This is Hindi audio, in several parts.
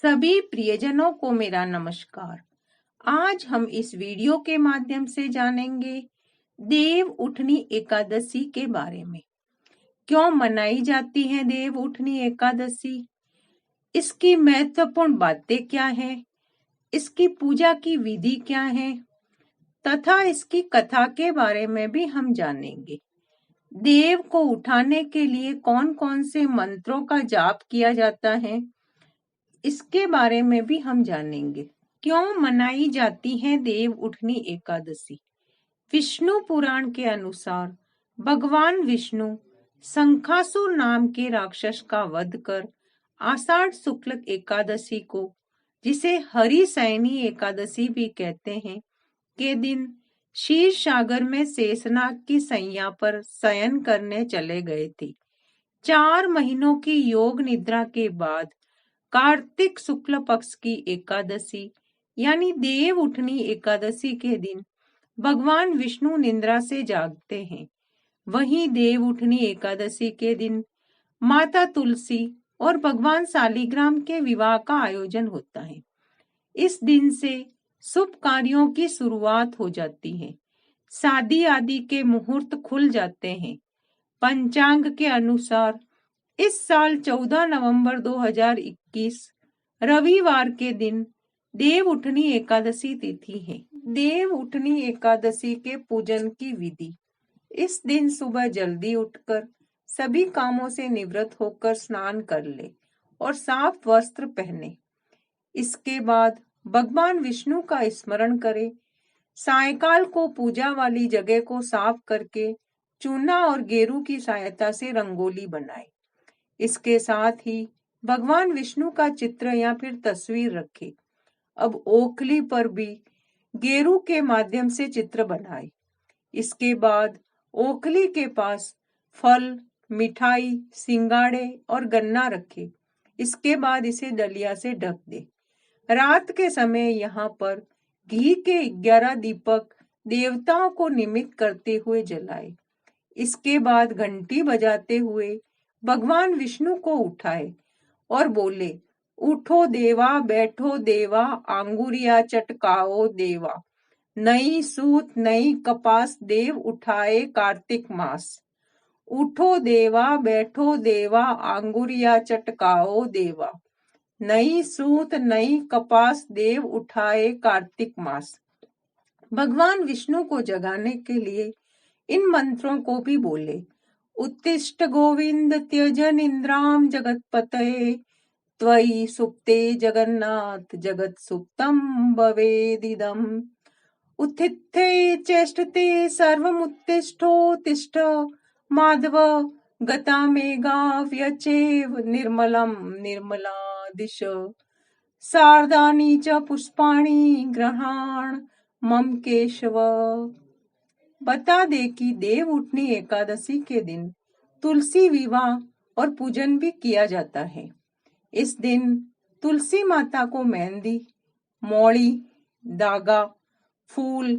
सभी प्रियजनों को मेरा नमस्कार। आज हम इस वीडियो के माध्यम से जानेंगे देव उठनी एकादशी के बारे में। क्यों मनाई जाती है देव उठनी एकादशी, इसकी महत्वपूर्ण बातें क्या है, इसकी पूजा की विधि क्या है तथा इसकी कथा के बारे में भी हम जानेंगे। देव को उठाने के लिए कौन कौन से मंत्रों का जाप किया जाता है, इसके बारे में भी हम जानेंगे। क्यों मनाई जाती है देव उठनी एकादशी? विष्णु पुराण के अनुसार भगवान विष्णु शंखासुर नाम के राक्षस का वध कर आषाढ़ शुक्ल एकादशी को, जिसे हरिशयनी एकादशी भी कहते हैं, के दिन क्षीर सागर में शेषनाग की सैया पर शयन करने चले गए थे। 4 महीनों की योग निद्रा के बाद कार्तिक शुक्ल पक्ष की एकादशी यानी देव उठनी एकादशी के दिन भगवान विष्णु निद्रा से जागते हैं। वहीं देव उठनी एकादशी के दिन माता तुलसी और भगवान शालिग्राम के विवाह का आयोजन होता है। इस दिन से शुभ कार्यों की शुरुआत हो जाती है। शादी आदि के मुहूर्त खुल जाते हैं। पंचांग के अनुसार इस साल 14 नवंबर 2021 रविवार के दिन देव उठनी एकादशी तिथि है। देव उठनी एकादशी के पूजन की विधि। इस दिन सुबह जल्दी उठकर सभी कामों से निवृत्त होकर स्नान कर ले और साफ वस्त्र पहने। इसके बाद भगवान विष्णु का स्मरण करे। सायंकाल को पूजा वाली जगह को साफ करके चूना और गेरू की सहायता से रंगोली बनाए। इसके साथ ही भगवान विष्णु का चित्र या फिर तस्वीर रखे। अब ओखली पर भी गेरू के माध्यम से चित्र बनाए। इसके बाद ओखली के पास फल, मिठाई, सिंगाड़े और गन्ना रखे। इसके बाद इसे दलिया से ढक दे। रात के समय यहाँ पर घी के 11 दीपक देवताओं को निमित्त करते हुए जलाए। इसके बाद घंटी बजाते हुए भगवान विष्णु को उठाए और बोले, उठो देवा, बैठो देवा, आंगुरिया चटकाओ देवा, नई सूत नई कपास देव उठाए कार्तिक मास। उठो देवा, बैठो देवा, आंगुरिया चटकाओ देवा, नई सूत नई कपास देव उठाए कार्तिक मास। भगवान विष्णु को जगाने के लिए इन मंत्रों को भी बोले। उत्तिष्ठ गोविंद त्यज निद्राम जगतपतये, त्वयि सुप्ते जगन्नाथ जगत सुप्तम भवेदिदम्। उत्थिते चेष्टते सर्वमुत्तिष्ठोत्तिष्ठ माधव, गता मेघा व्यचेव निर्मलम निर्मला दिश, शारदानि च पुष्पाणि ग्रहाण मम केशव। बता दे कि देव उठनी एकादशी के दिन तुलसी विवाह और पूजन भी किया जाता है। इस दिन तुलसी माता को मेहंदी, मौली, धागा, फूल,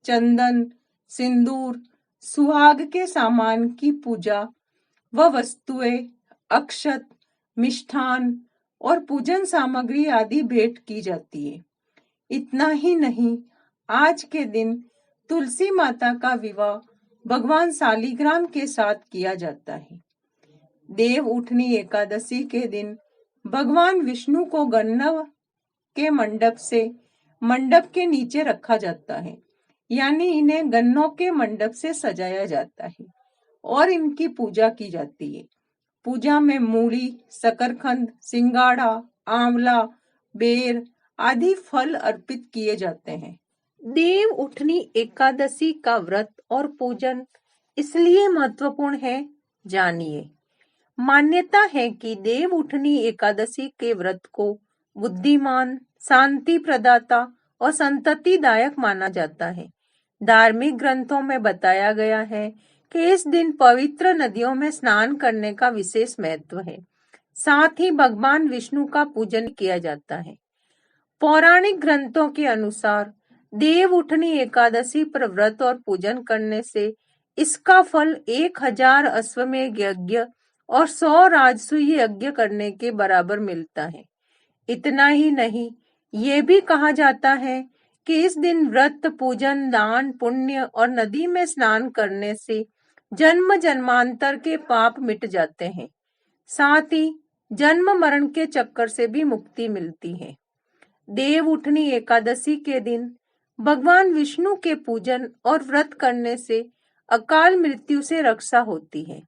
चंदन, सिंदूर, सुहाग के सामान की पूजा व वस्तुएं, अक्षत, मिष्ठान और पूजन सामग्री आदि भेंट की जाती है। इतना ही नहीं, आज के दिन तुलसी माता का विवाह भगवान शालिग्राम के साथ किया जाता है। देव उठनी एकादशी के दिन भगवान विष्णु को गन्नव के मंडप के नीचे रखा जाता है, यानी इन्हें गन्नों के मंडप से सजाया जाता है और इनकी पूजा की जाती है। पूजा में मूली, शकरकंद, सिंगाड़ा, आंवला, बेर आदि फल अर्पित किए जाते हैं। देव उठनी एकादशी का व्रत और पूजन इसलिए महत्वपूर्ण है, जानिए। मान्यता है कि देव उठनी एकादशी के व्रत को बुद्धिमान, शांति प्रदाता और संततिदायक माना जाता है। धार्मिक ग्रंथों में बताया गया है कि इस दिन पवित्र नदियों में स्नान करने का विशेष महत्व है। साथ ही भगवान विष्णु का पूजन किया जाता है। पौराणिक ग्रंथों के अनुसार देव उठनी एकादशी पर व्रत और पूजन करने से इसका फल 1000 अश्वमेध यज्ञ और 100 राजसूय यज्ञ करने के बराबर मिलता है। इतना ही नहीं, ये भी कहा जाता है कि इस दिन व्रत, पूजन, दान, पुण्य और नदी में स्नान करने से जन्म जन्मांतर के पाप मिट जाते हैं। साथ ही जन्म मरण के चक्कर से भी मुक्ति मिलती है। देव उठनी एकादशी के दिन भगवान विष्णु के पूजन और व्रत करने से अकाल मृत्यु से रक्षा होती है,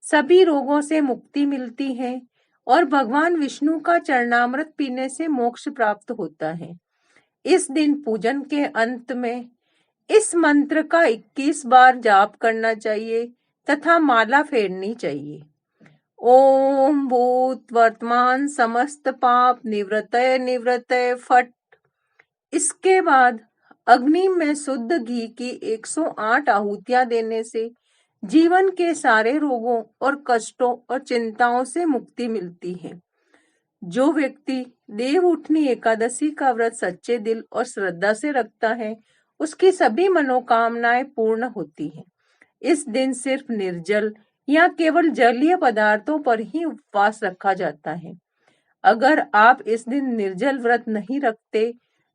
सभी रोगों से मुक्ति मिलती है और भगवान विष्णु का चरणामृत पीने से मोक्ष प्राप्त होता है। इस दिन पूजन के अंत में इस मंत्र का 21 बार जाप करना चाहिए तथा माला फेरनी चाहिए। ओम भूत वर्तमान समस्त पाप निवृत्तय निवृत्तय फट। इसके बाद अग्नि में शुद्ध घी की 108 आहुतियां देने से जीवन के सारे रोगों और कष्टों और चिंताओं से मुक्ति मिलती है। जो व्यक्ति देव उठनी एकादशी का व्रत सच्चे दिल और श्रद्धा से रखता है, उसकी सभी मनोकामनाएं पूर्ण होती हैं। इस दिन सिर्फ निर्जल या केवल जलीय पदार्थों पर ही उपवास रखा जाता है। अगर आप इस दिन निर्जल व्रत नहीं रखते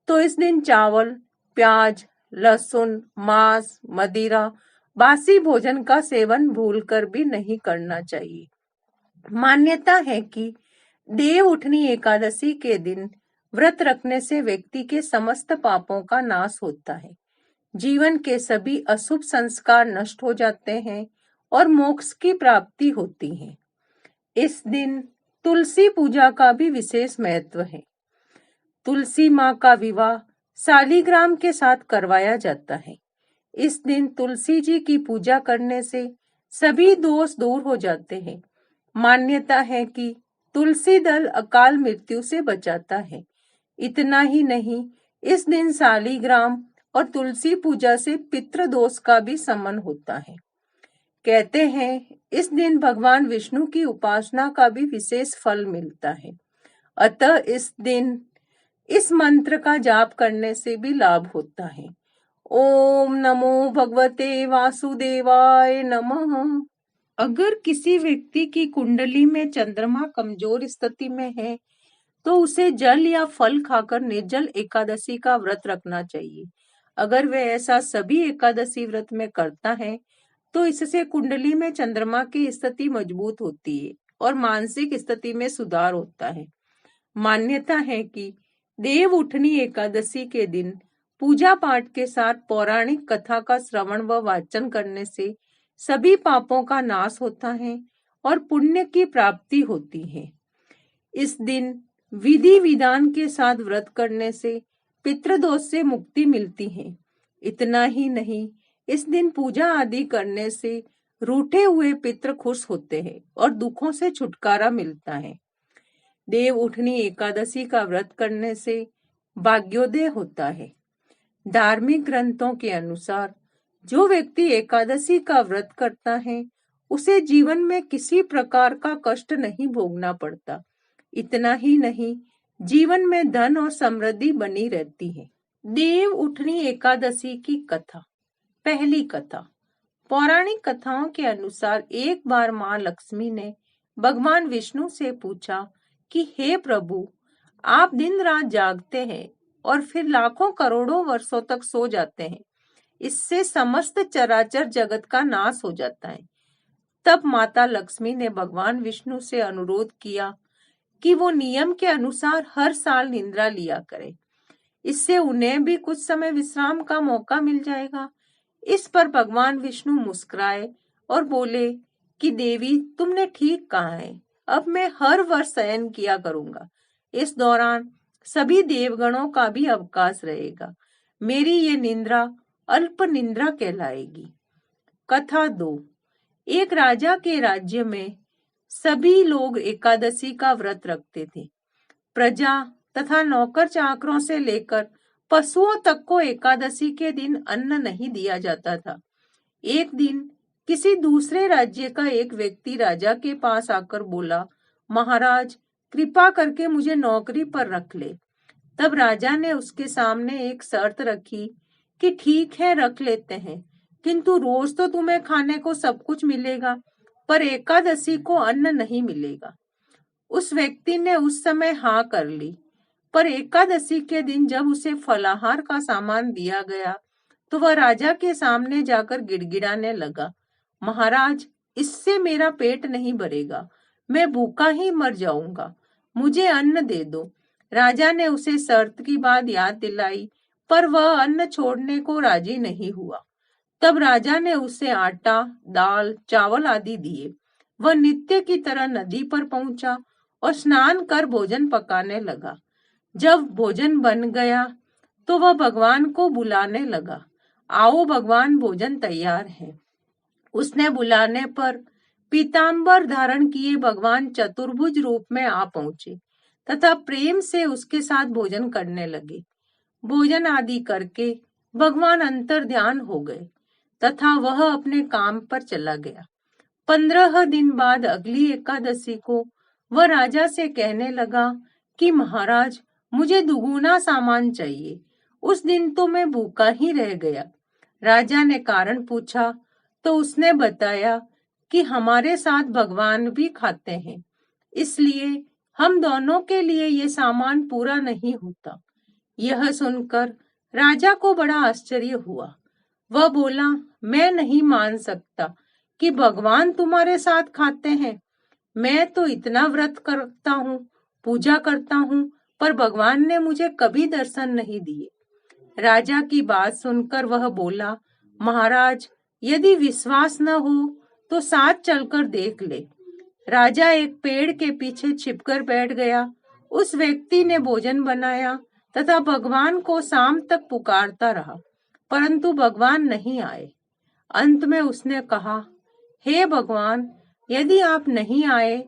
तो इस दिन चावल, प्याज, लहसुन, मांस, मदिरा, बासी भोजन का सेवन भूलकर भी नहीं करना चाहिए। मान्यता है कि देव उठनी एकादशी के दिन व्रत रखने से व्यक्ति के समस्त पापों का नाश होता है, जीवन के सभी अशुभ संस्कार नष्ट हो जाते हैं और मोक्ष की प्राप्ति होती है। इस दिन तुलसी पूजा का भी विशेष महत्व है। तुलसी माँ का विवाह शालिग्राम के साथ करवाया जाता है। इस दिन तुलसी जी की पूजा करने से सभी दोष दूर हो जाते हैं। मान्यता है कि तुलसी दल अकाल मृत्यु से बचाता है। इतना ही नहीं, इस दिन शालिग्राम और तुलसी पूजा से पितृ दोष का भी शमन होता है। कहते हैं इस दिन भगवान विष्णु की उपासना का भी विशेष फल मिलता है। अतः इस दिन इस मंत्र का जाप करने से भी लाभ होता है। ओम नमो भगवते वासुदेवाय नमः। अगर किसी व्यक्ति की कुंडली में चंद्रमा कमजोर स्थिति में है तो उसे जल या फल खाकर निर्जल एकादशी का व्रत रखना चाहिए। अगर वह ऐसा सभी एकादशी व्रत में करता है तो इससे कुंडली में चंद्रमा की स्थिति मजबूत होती है और मानसिक स्थिति में सुधार होता है। मान्यता है कि देव उठनी एकादशी के दिन पूजा पाठ के साथ पौराणिक कथा का श्रवण व वाचन करने से सभी पापों का नाश होता है और पुण्य की प्राप्ति होती है। इस दिन विधि विधान के साथ व्रत करने से पितृदोष से मुक्ति मिलती है। इतना ही नहीं, इस दिन पूजा आदि करने से रूठे हुए पितृ खुश होते हैं और दुखों से छुटकारा मिलता है। देव उठनी एकादशी का व्रत करने से भाग्योदय होता है। धार्मिक ग्रंथों के अनुसार जो व्यक्ति एकादशी का व्रत करता है उसे जीवन में किसी प्रकार का कष्ट नहीं भोगना पड़ता। इतना ही नहीं, जीवन में धन और समृद्धि बनी रहती है। देव उठनी एकादशी की कथा। पहली कथा। पौराणिक कथाओं के अनुसार एक बार माँ लक्ष्मी ने भगवान विष्णु से पूछा कि हे प्रभु, आप दिन रात जागते हैं और फिर लाखों करोड़ों वर्षों तक सो जाते हैं, इससे समस्त चराचर जगत का नाश हो जाता है। तब माता लक्ष्मी ने भगवान विष्णु से अनुरोध किया कि वो नियम के अनुसार हर साल निद्रा लिया करे, इससे उन्हें भी कुछ समय विश्राम का मौका मिल जाएगा। इस पर भगवान विष्णु मुस्कुराए और बोले कि देवी, तुमने ठीक कहा है, अब मैं हर वर्ष शयन किया करूंगा। इस दौरान सभी देवगणों का भी अवकाश रहेगा। मेरी ये निद्रा अल्प निद्रा कहलाएगी। कथा 2। एक राजा के राज्य में सभी लोग एकादशी का व्रत रखते थे। प्रजा तथा नौकर चाकरों से लेकर पशुओं तक को एकादशी के दिन अन्न नहीं दिया जाता था। एक दिन किसी दूसरे राज्य का एक व्यक्ति राजा के पास आकर बोला, महाराज, कृपा करके मुझे नौकरी पर रख ले। तब राजा ने उसके सामने एक शर्त रखी कि ठीक है, रख लेते हैं, किंतु रोज तो तुम्हें खाने को सब कुछ मिलेगा, पर एकादशी को अन्न नहीं मिलेगा। उस व्यक्ति ने उस समय हाँ कर ली। पर एकादशी के दिन जब उसे फलाहार का सामान दिया गया तो वह राजा के सामने जाकर गिड़गिड़ाने लगा, महाराज, इससे मेरा पेट नहीं भरेगा, मैं भूखा ही मर जाऊंगा, मुझे अन्न दे दो। राजा ने उसे शर्त की बात याद दिलाई, पर वह अन्न छोड़ने को राजी नहीं हुआ। तब राजा ने उसे आटा, दाल, चावल आदि दिए। वह नित्य की तरह नदी पर पहुंचा और स्नान कर भोजन पकाने लगा। जब भोजन बन गया तो वह भगवान को बुलाने लगा, आओ भगवान, भोजन तैयार है। उसने बुलाने पर पीतांबर धारण किए भगवान चतुर्भुज रूप में आ पहुंचे तथा प्रेम से उसके साथ भोजन करने लगे। भोजन आदि करके भगवान अंतर ध्यान हो गए तथा वह अपने काम पर चला गया। 15 दिन बाद अगली एकादशी को वह राजा से कहने लगा कि महाराज, मुझे दुगुना सामान चाहिए, उस दिन तो मैं भूखा ही रह गया। राजा ने कारण पूछा तो उसने बताया कि हमारे साथ भगवान भी खाते हैं, इसलिए हम दोनों के लिए ये सामान पूरा नहीं होता। यह सुनकर राजा को बड़ा आश्चर्य हुआ। वह बोला, मैं नहीं मान सकता कि भगवान तुम्हारे साथ खाते हैं। मैं तो इतना व्रत करता हूँ, पूजा करता हूँ, पर भगवान ने मुझे कभी दर्शन नहीं दिए। राजा की बात सुनकर वह बोला, महाराज, यदि विश्वास न हो तो साथ चलकर देख ले। राजा एक पेड़ के पीछे छिपकर बैठ गया। उस व्यक्ति ने भोजन बनाया तथा भगवान को शाम तक पुकारता रहा, परंतु भगवान नहीं आए। अंत में उसने कहा, हे भगवान, यदि आप नहीं आए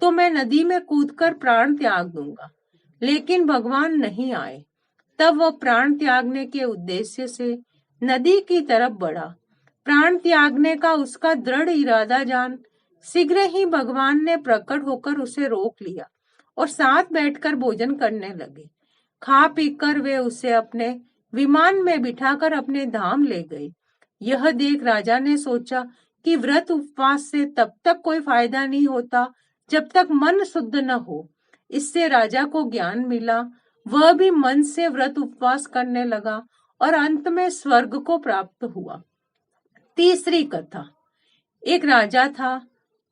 तो मैं नदी में कूदकर प्राण त्याग दूंगा। लेकिन भगवान नहीं आए। तब वह प्राण त्यागने के उद्देश्य से नदी की तरफ बढ़ा। प्राण त्यागने का उसका दृढ़ इरादा जान शीघ्र ही भगवान ने प्रकट होकर उसे रोक लिया और साथ बैठकर भोजन करने लगे। खा पीकर वे उसे अपने विमान में बिठाकर अपने धाम ले गए। यह देख राजा ने सोचा कि व्रत उपवास से तब तक कोई फायदा नहीं होता जब तक मन शुद्ध न हो। इससे राजा को ज्ञान मिला। वह भी मन से व्रत उपवास करने लगा और अंत में स्वर्ग को प्राप्त हुआ। तीसरी कथा। एक राजा था,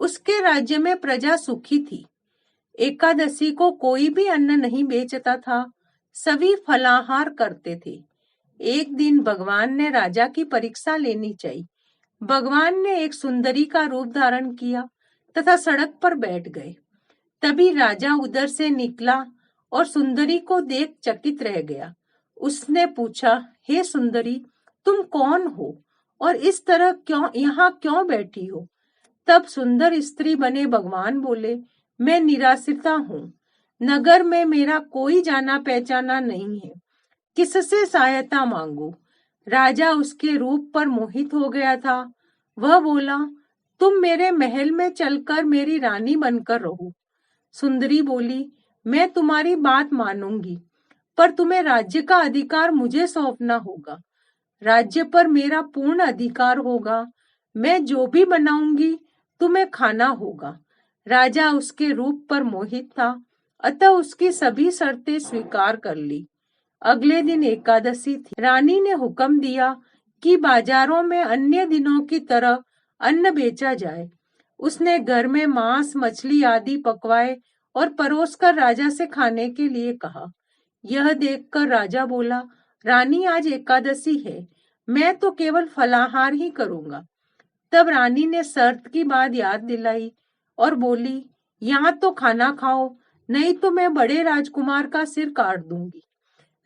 उसके राज्य में प्रजा सुखी थी। एकादशी को कोई भी अन्न नहीं बेचता था, सभी फलाहार करते थे। एक दिन भगवान ने राजा की परीक्षा लेनी चाहिए। भगवान ने एक सुंदरी का रूप धारण किया तथा सड़क पर बैठ गए। तभी राजा उधर से निकला और सुंदरी को देख चकित रह गया। उसने पूछा, हे सुंदरी, तुम कौन हो और इस तरह यहाँ क्यों बैठी हो? तब सुंदर स्त्री बने भगवान बोले, मैं निराश्रिता हूँ, नगर में मेरा कोई जाना पहचाना नहीं है, किससे सहायता मांगू? राजा उसके रूप पर मोहित हो गया था। वह बोला, तुम मेरे महल में चलकर मेरी रानी बनकर रहो। सुंदरी बोली, मैं तुम्हारी बात मानूंगी, पर तुम्हें राज्य का अधिकार मुझे सौंपना होगा। राज्य पर मेरा पूर्ण अधिकार होगा। मैं जो भी बनाऊंगी तुम्हें खाना होगा। राजा उसके रूप पर मोहित था, अतः उसकी सभी शर्तें स्वीकार कर ली। अगले दिन एकादशी थी। रानी ने हुक्म दिया कि बाजारों में अन्य दिनों की तरह अन्न बेचा जाए। उसने घर में मांस, मछली आदि पकवाए और परोसकर राजा से खाने के लिए कहा। यह देखकर राजा बोला, रानी, आज एकादशी है, मैं तो केवल फलाहार ही करूंगा। तब रानी ने शर्त की बात याद दिलाई और बोली, यहाँ तो खाना खाओ, नहीं तो मैं बड़े राजकुमार का सिर काट दूंगी।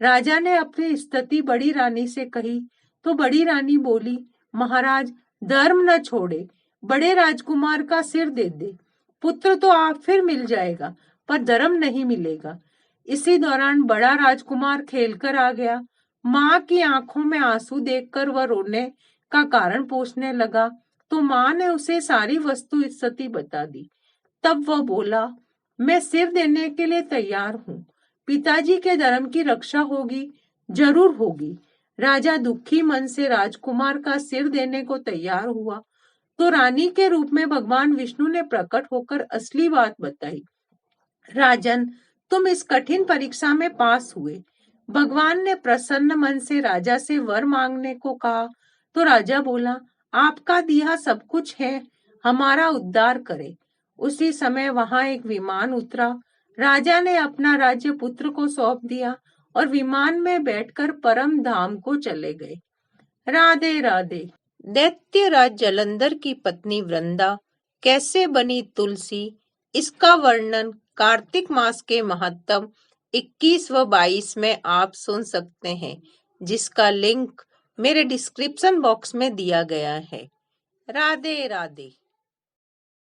राजा ने अपनी स्थिति बड़ी रानी से कही तो बड़ी रानी बोली, महाराज, धर्म न छोड़े, बड़े राजकुमार का सिर दे दे। पुत्र तो आप फिर मिल जाएगा, पर धर्म नहीं मिलेगा। इसी दौरान बड़ा राजकुमार खेलकर आ गया। माँ की आंखों में आंसू देखकर वह रोने का कारण पूछने लगा, तो माँ ने उसे सारी वस्तु स्थिति बता दी। तब वह बोला, मैं सिर देने के लिए तैयार हूँ, पिताजी के धर्म की रक्षा होगी, जरूर होगी। राजा दुखी मन से राजकुमार का सिर देने को तैयार हुआ तो रानी के रूप में भगवान विष्णु ने प्रकट होकर असली बात बताई। राजन, तुम इस कठिन परीक्षा में पास हुए। भगवान ने प्रसन्न मन से राजा से वर मांगने को कहा तो राजा बोला, आपका दिया सब कुछ है, हमारा उद्धार करे। उसी समय वहां एक विमान उतरा। राजा ने अपना राज्य पुत्र को सौंप दिया और विमान में बैठकर परम धाम को चले गए। राधे राधे। दैत्यराज जलंधर की पत्नी वृंदा कैसे बनी तुलसी, इसका वर्णन कार्तिक मास के महत्तम 21 व 22 में आप सुन सकते हैं, जिसका लिंक मेरे डिस्क्रिप्शन बॉक्स में दिया गया है। राधे राधे।